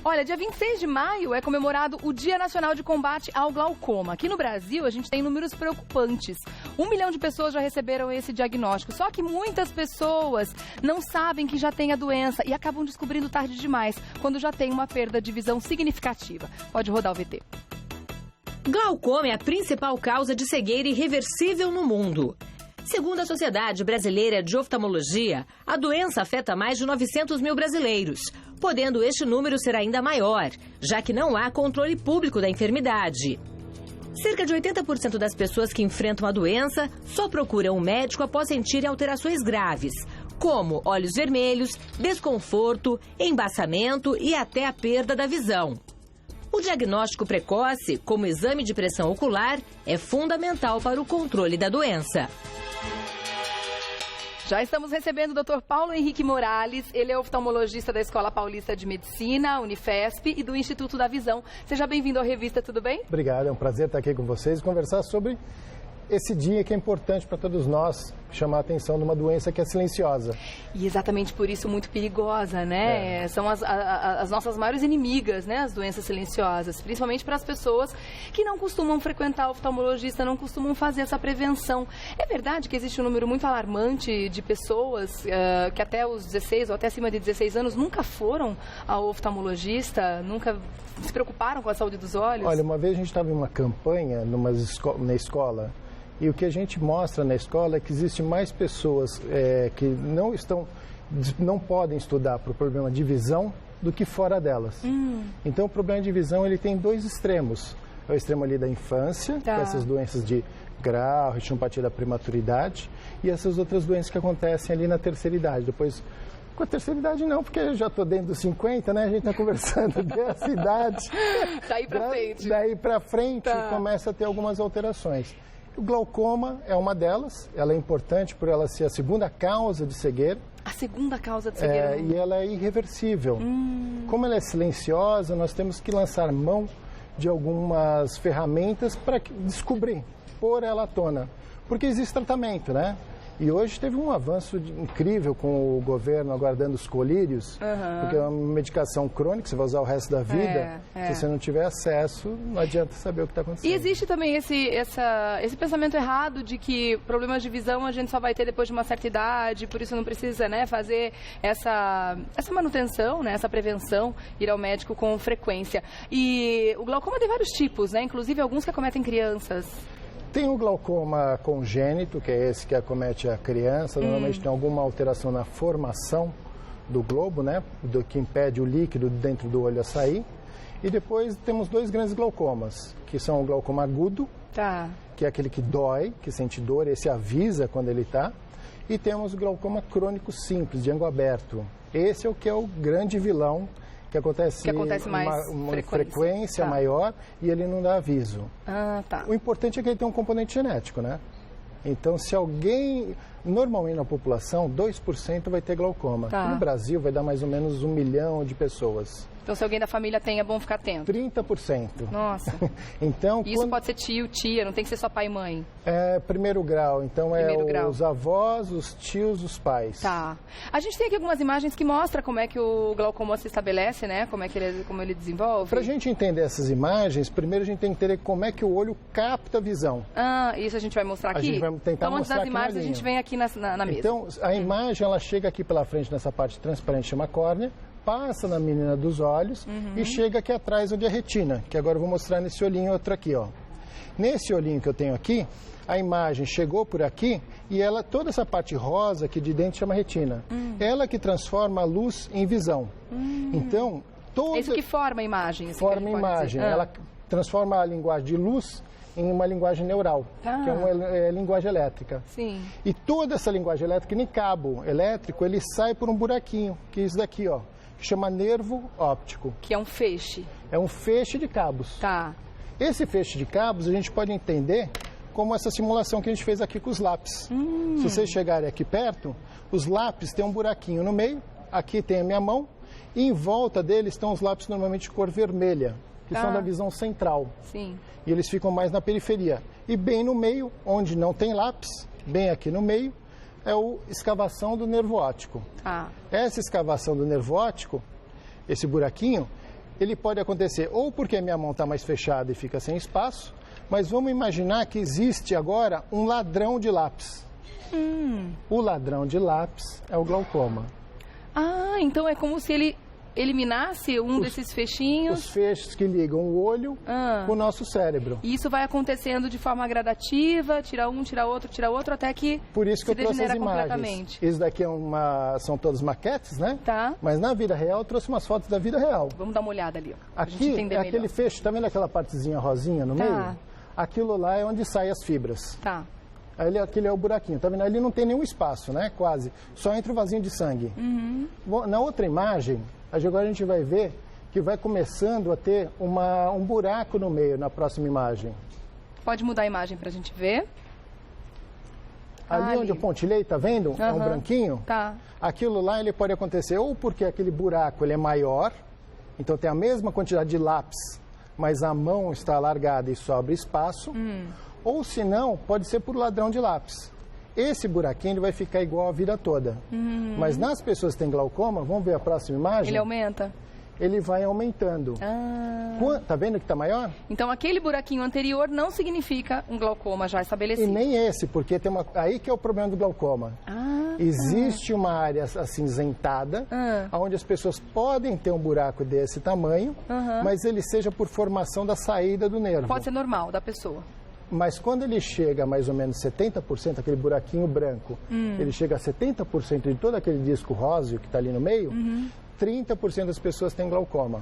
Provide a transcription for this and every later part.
Olha, dia 26 de maio é comemorado o Dia Nacional de Combate ao Glaucoma. Aqui no Brasil, a gente tem números preocupantes. 1 milhão de pessoas já receberam esse diagnóstico. Só que muitas pessoas não sabem que já tem a doença e acabam descobrindo tarde demais, quando já tem uma perda de visão significativa. Pode rodar o VT. Glaucoma é a principal causa de cegueira irreversível no mundo. Segundo a Sociedade Brasileira de Oftalmologia, a doença afeta mais de 900 mil brasileiros, podendo este número ser ainda maior, já que não há controle público da enfermidade. Cerca de 80% das pessoas que enfrentam a doença só procuram um médico após sentirem alterações graves, como olhos vermelhos, desconforto, embaçamento e até a perda da visão. O diagnóstico precoce, como exame de pressão ocular, é fundamental para o controle da doença. Já estamos recebendo o Dr. Paulo Henrique Morales. Ele é oftalmologista da Escola Paulista de Medicina, Unifesp, e do Instituto da Visão. Seja bem-vindo à revista, tudo bem? Obrigado, é um prazer estar aqui com vocês e conversar sobre esse dia que é importante para todos nós, chamar a atenção de uma doença que é silenciosa. E exatamente por isso muito perigosa, né? São as nossas maiores inimigas, né? As doenças silenciosas, principalmente para as pessoas que não costumam frequentar o oftalmologista, não costumam fazer essa prevenção. É verdade que existe um número muito alarmante de pessoas que até os 16 ou até acima de 16 anos nunca foram ao oftalmologista, nunca se preocuparam com a saúde dos olhos? Olha, uma vez a gente estava em uma campanha na escola. E o que a gente mostra na escola é que existe mais pessoas que não podem estudar por problema de visão do que fora delas. Então o problema de visão ele tem dois extremos. É o extremo ali da infância, com essas doenças de grau, retinopatia da prematuridade, e essas outras doenças que acontecem ali na terceira idade. Depois, com a terceira idade não, porque eu já estou dentro dos 50, né? A gente está conversando dessa idade. Daí para frente. Daí para frente começa a ter algumas alterações. O glaucoma é uma delas, ela é importante por ela ser a segunda causa de cegueira. A segunda causa de cegueira. E ela é irreversível. Como ela é silenciosa, nós temos que lançar mão de algumas ferramentas para descobrir, pôr ela à tona. Porque existe tratamento, né? E hoje teve um avanço incrível com o governo agora dando os colírios, porque é uma medicação crônica que você vai usar o resto da vida. Se você não tiver acesso, não adianta saber o que está acontecendo. E existe também esse pensamento errado de que problemas de visão a gente só vai ter depois de uma certa idade, por isso não precisa, né, fazer essa manutenção, né, essa prevenção, ir ao médico com frequência. E o glaucoma tem vários tipos, né, inclusive alguns que acometem crianças. Tem o glaucoma congênito, que é esse que acomete a criança. Normalmente tem alguma alteração na formação do globo, né? Que impede o líquido dentro do olho a sair. E depois temos dois grandes glaucomas, que são o glaucoma agudo, que é aquele que dói, que sente dor, esse avisa quando ele está. E temos o glaucoma crônico simples, de ângulo aberto. Esse é o que é o grande vilão, que acontece mais uma frequência maior e ele não dá aviso. O importante é que ele tem um componente genético, né? Então, se alguém, normalmente na população, 2% vai ter glaucoma. No Brasil vai dar mais ou menos 1 milhão de pessoas. Então, se alguém da família tem, é bom ficar atento. 30%. Nossa. Então, isso pode ser tio, tia, não tem que ser só pai e mãe. É primeiro grau. Então, os avós, os tios, os pais. A gente tem aqui algumas imagens que mostram como é que o glaucoma se estabelece, né? Como ele desenvolve. Para a gente entender essas imagens, primeiro a gente tem que entender como é que o olho capta a visão. Isso a gente vai mostrar aqui? A gente vai tentar mostrar aqui. Então, antes das imagens, a gente vem aqui na mesa. Então, a imagem, ela chega aqui pela frente, nessa parte transparente, chama córnea, passa na menina dos olhos e chega aqui atrás onde é a retina, que agora eu vou mostrar nesse olhinho outro aqui, ó. Nesse olhinho que eu tenho aqui, a imagem chegou por aqui e toda essa parte rosa aqui de dentro chama retina. Ela que transforma a luz em visão. Então, isso que forma a imagem. Forma a imagem. Ela transforma a linguagem de luz em uma linguagem neural, que é uma linguagem elétrica. Sim. E toda essa linguagem elétrica, nem cabo elétrico, ele sai por um buraquinho, que é isso daqui, ó, que chama nervo óptico. Que é um feixe. É um feixe de cabos. Esse feixe de cabos a gente pode entender como essa simulação que a gente fez aqui com os lápis. Se vocês chegarem aqui perto, os lápis têm um buraquinho no meio, aqui tem a minha mão, e em volta deles estão os lápis normalmente de cor vermelha, que são da visão central. Sim. E eles ficam mais na periferia. E bem no meio, onde não tem lápis, bem aqui no meio, é a escavação do nervo óptico. Essa escavação do nervo óptico, esse buraquinho, ele pode acontecer ou porque a minha mão está mais fechada e fica sem espaço, mas vamos imaginar que existe agora um ladrão de lápis. O ladrão de lápis é o glaucoma. Ah, então é como se ele eliminasse desses fechinhos. Os feixes que ligam o olho com o nosso cérebro. E isso vai acontecendo de forma gradativa, tira outro, até que por isso que eu trouxe as imagens. Completamente. Isso daqui são todas maquetes, né? Tá. Mas na vida real eu trouxe umas fotos da vida real. Vamos dar uma olhada ali, ó. Aqui é aquele fecho, tá vendo aquela partezinha rosinha no meio? Aquilo lá é onde saem as fibras. Tá. Aquele é o buraquinho, tá vendo? Ali não tem nenhum espaço, né? Quase. Só entra o vasinho de sangue. Na outra imagem, agora a gente vai ver que vai começando a ter um buraco no meio na próxima imagem. Pode mudar a imagem pra gente ver. Ali onde eu pontilhei, tá vendo? É um branquinho. Tá. Aquilo lá ele pode acontecer ou porque aquele buraco ele é maior, então tem a mesma quantidade de lápis, mas a mão está alargada e sobra espaço. Ou se não, pode ser por ladrão de lápis. Esse buraquinho ele vai ficar igual a vida toda. Mas nas pessoas que têm glaucoma, vamos ver a próxima imagem? Ele aumenta? Ele vai aumentando. Tá vendo que está maior? Então aquele buraquinho anterior não significa um glaucoma já estabelecido. E nem esse, porque tem aí que é o problema do glaucoma. Existe uma área acinzentada, onde as pessoas podem ter um buraco desse tamanho, mas ele seja por formação da saída do nervo. Pode ser normal, da pessoa. Mas quando ele chega a mais ou menos 70%, aquele buraquinho branco, ele chega a 70% de todo aquele disco róseo que está ali no meio, 30% das pessoas têm glaucoma.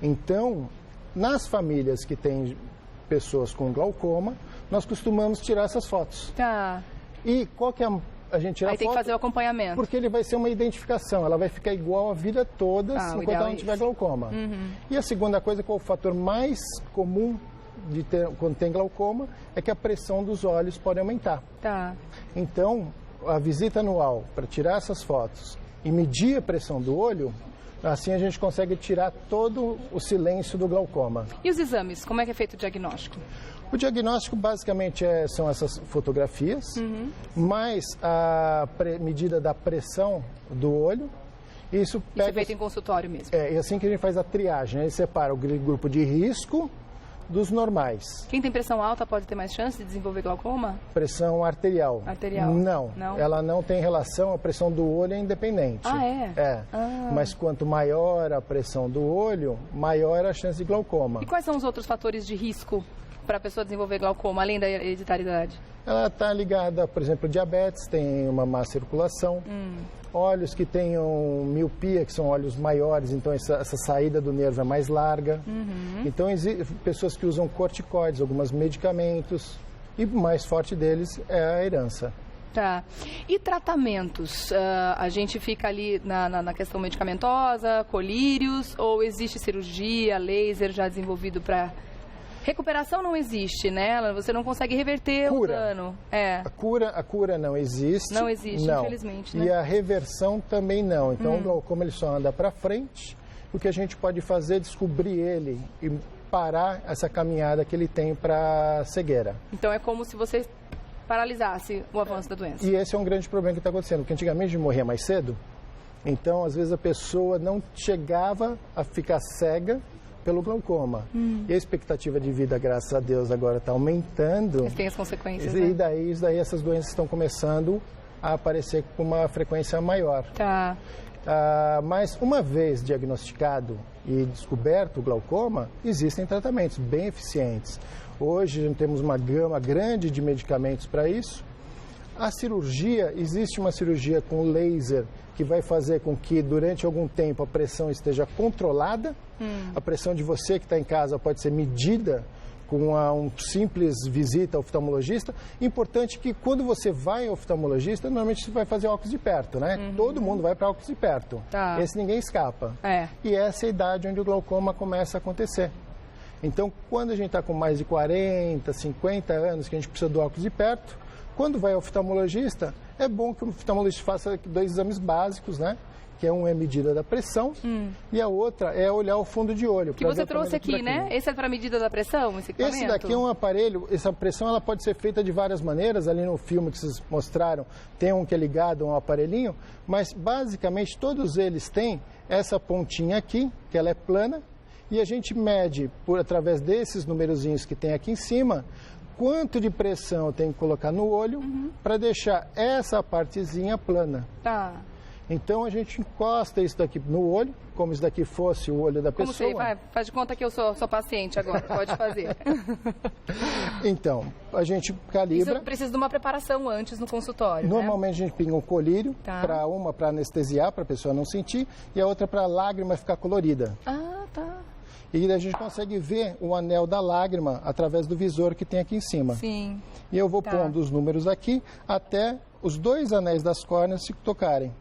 Então, nas famílias que têm pessoas com glaucoma, nós costumamos tirar essas fotos. Tá. E qual que é a gente tira a foto? Aí tem que fazer o acompanhamento. Porque ele vai ser uma identificação, ela vai ficar igual a vida toda enquanto ela não tiver glaucoma. E a segunda coisa, qual é o fator mais comum quando tem glaucoma, é que a pressão dos olhos pode aumentar. Tá. Então, a visita anual para tirar essas fotos e medir a pressão do olho, assim a gente consegue tirar todo o silêncio do glaucoma. E os exames? Como é que é feito o diagnóstico? O diagnóstico basicamente são essas fotografias, mais a medida da pressão do olho. Isso é feito em consultório mesmo? É assim que a gente faz a triagem. Aí separa o grupo de risco dos normais. Quem tem pressão alta pode ter mais chance de desenvolver glaucoma? Pressão arterial. Arterial? Não. Ela não tem relação, a pressão do olho é independente. Ah, é? É. Mas quanto maior a pressão do olho, maior a chance de glaucoma. E quais são os outros fatores de risco para a pessoa desenvolver glaucoma, além da hereditariedade? Ela está ligada, por exemplo, diabetes, tem uma má circulação. Olhos que tenham miopia, que são olhos maiores, então essa saída do nervo é mais larga. Então, pessoas que usam corticoides, alguns medicamentos, e o mais forte deles é a herança. Tá. E tratamentos? A gente fica ali na questão medicamentosa, colírios, ou existe cirurgia, laser já desenvolvido para... Recuperação não existe, né? Você não consegue reverter o dano. A cura não existe. Não existe, infelizmente, né? E a reversão também não. Então, o glaucoma ele só anda para frente. O que a gente pode fazer é descobrir ele e parar essa caminhada que ele tem para cegueira. Então, é como se você paralisasse o avanço da doença. E esse é um grande problema que está acontecendo, porque antigamente a gente morria mais cedo. Então, às vezes, a pessoa não chegava a ficar cega pelo glaucoma. E a expectativa de vida, graças a Deus, agora está aumentando. Mas tem as consequências, e daí essas doenças estão começando a aparecer com uma frequência maior. Tá. Mas uma vez diagnosticado e descoberto o glaucoma, existem tratamentos bem eficientes. Hoje temos uma gama grande de medicamentos para isso. A cirurgia, existe uma cirurgia com laser que vai fazer com que durante algum tempo a pressão esteja controlada. A pressão de você que está em casa pode ser medida com um simples visita ao oftalmologista. Importante que quando você vai ao oftalmologista, normalmente você vai fazer óculos de perto, né? Todo mundo vai para óculos de perto. Tá. Esse ninguém escapa. E essa é a idade onde o glaucoma começa a acontecer. Então, quando a gente está com mais de 40, 50 anos, que a gente precisa do óculos de perto, quando vai ao oftalmologista, é bom que o oftalmologista faça 2 exames básicos, né? que uma é medida da pressão e a outra é olhar o fundo de olho. Que você trouxe aqui, né? Esse é para medida da pressão, esse equipamento? Esse daqui é um aparelho, essa pressão ela pode ser feita de várias maneiras. Ali no filme que vocês mostraram, tem um que é ligado a um aparelhinho, mas basicamente todos eles têm essa pontinha aqui, que ela é plana, e a gente mede, através desses numerozinhos que tem aqui em cima, quanto de pressão eu tenho que colocar no olho para deixar essa partezinha plana. Tá. Então a gente encosta isso daqui no olho, como isso daqui fosse o olho da Como pessoa. você vai? Faz de conta que eu sou paciente agora, pode fazer. Então, a gente calibra. Isso precisa de uma preparação antes no consultório, Normalmente a gente pinga um colírio, Tá. para anestesiar, para a pessoa não sentir, e a outra para a lágrima ficar colorida. Ah, tá. E daí a gente consegue ver o anel da lágrima através do visor que tem aqui em cima. Sim. E eu vou Tá. pondo os números aqui até os 2 anéis das córneas se tocarem.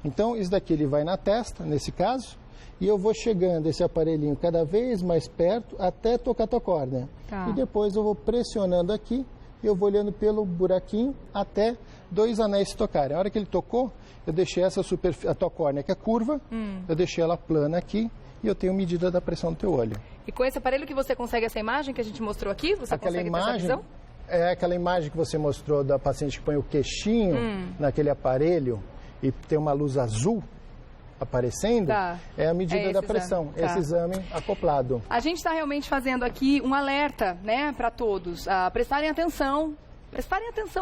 Então, isso daqui ele vai na testa, nesse caso, e eu vou chegando esse aparelhinho cada vez mais perto até tocar a tua córnea. Tá. E depois eu vou pressionando aqui e eu vou olhando pelo buraquinho até 2 anéis se tocarem. A hora que ele tocou, eu deixei a tua córnea, que é curva, eu deixei ela plana aqui e eu tenho medida da pressão do teu olho. E com esse aparelho que você consegue essa imagem que a gente mostrou aqui? Você Aquela consegue ter essa imagem visão? é aquela imagem que você mostrou da paciente que põe o queixinho naquele aparelho e tem uma luz azul aparecendo, Tá. é a medida É da esse pressão, exame. Tá. esse exame acoplado. A gente está realmente fazendo aqui um alerta, né, para todos, a prestarem atenção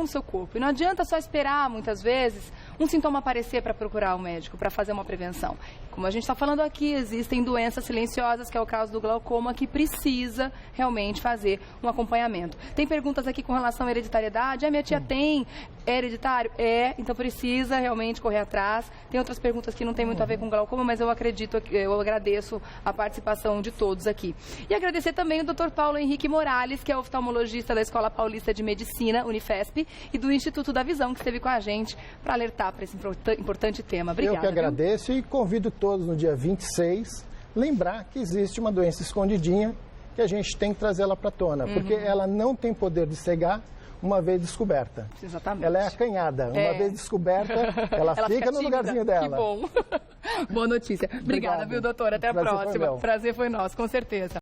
no seu corpo. E não adianta só esperar, muitas vezes, um sintoma aparecer para procurar o médico, para fazer uma prevenção. Como a gente está falando aqui, existem doenças silenciosas, que é o caso do glaucoma, que precisa realmente fazer um acompanhamento. Tem perguntas aqui com relação à hereditariedade. A minha tia tem, é hereditário? É, então precisa realmente correr atrás. Tem outras perguntas que não tem muito a ver com glaucoma, mas eu agradeço a participação de todos aqui. E agradecer também o Dr. Paulo Henrique Morales, que é oftalmologista da Escola Paulista de Medicina, Unifesp, e do Instituto da Visão, que esteve com a gente para alertar para esse importante tema. Obrigada. Eu que agradeço e convido todos no dia 26 lembrar que existe uma doença escondidinha que a gente tem que trazer ela para tona, porque ela não tem poder de cegar uma vez descoberta. Exatamente. Ela é acanhada. Uma vez descoberta, ela fica no tímida. lugarzinho dela. Que bom. Boa notícia. Obrigada, Obrigado. viu, doutora? Até a Prazer foi próxima. meu. Prazer foi nosso, com certeza.